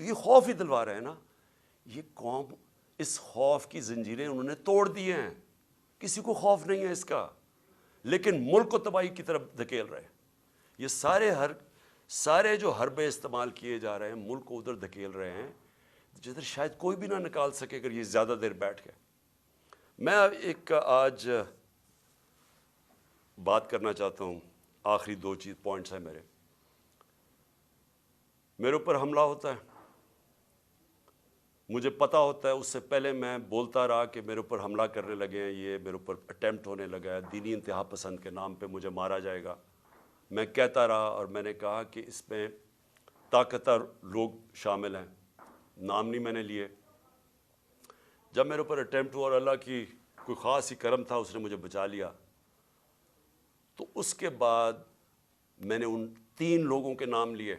तो ये खौफ ही दिलवा रहे हैं ना। ये कौम इस खौफ की जंजीरें उन्होंने तोड़ दी हैं, किसी को खौफ नहीं है इसका, लेकिन मुल्क को तबाही की तरफ धकेल रहे हैं। ये सारे जो हरबे इस्तेमाल किए जा रहे हैं मुल्क को उधर धकेल रहे हैं जिधर शायद कोई भी ना निकाल सके अगर ये ज़्यादा देर बैठ गए। मैं एक आज बात करना चाहता हूँ, आखिरी 2 पॉइंट्स हैं मेरे ऊपर हमला होता है, मुझे पता होता है, उससे पहले मैं बोलता रहा कि मेरे ऊपर हमला करने लगे हैं, ये मेरे ऊपर अटैम्प्ट होने लगा है, दीनी इंतहा पसंद के नाम पे मुझे मारा जाएगा। मैं कहता रहा और मैंने कहा कि इसमें ताकतवर लोग शामिल हैं, नाम नहीं मैंने लिए। जब मेरे ऊपर अटैम्प्ट हुआ और अल्लाह की कोई ख़ास ही करम था, उसने मुझे बचा लिया, तो उसके बाद मैंने उन 3 लोगों के नाम लिए